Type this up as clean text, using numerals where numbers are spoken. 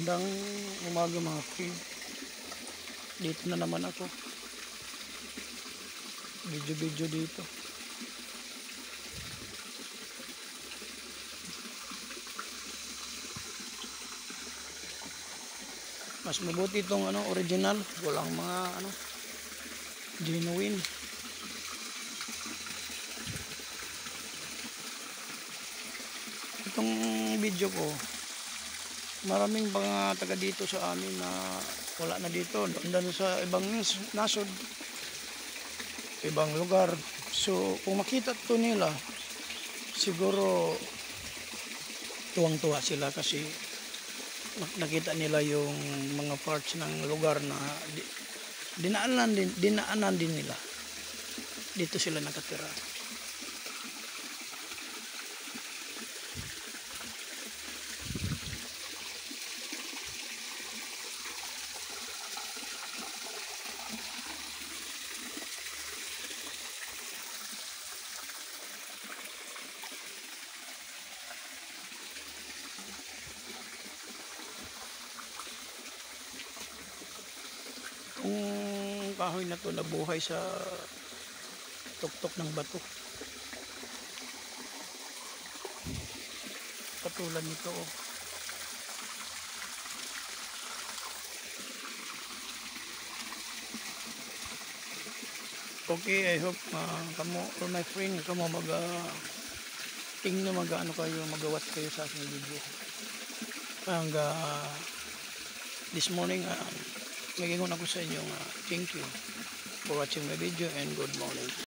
Magandang umaga mga friend. Dito na naman ako. Video dito. Mas mabuti itong original, walang mga genuine. Itong video ko, maraming mga taga dito sa amin na wala na dito, doon sa ibang nasod, ibang lugar. So kung makita to nila, siguro tuwang-tuwa sila kasi nakita nila yung mga parts ng lugar na dinaanan din nila. Dito sila nakatira. Kung kahoy na to nabuhay sa tuktok ng bato, katulad nito. Okay, I hope kamo or my friend kamo tingnan kayo, mag-watch kayo sa aking video. Hanggang this morning, mag-ingon ako sa inyo. Thank you for watching my video and good morning.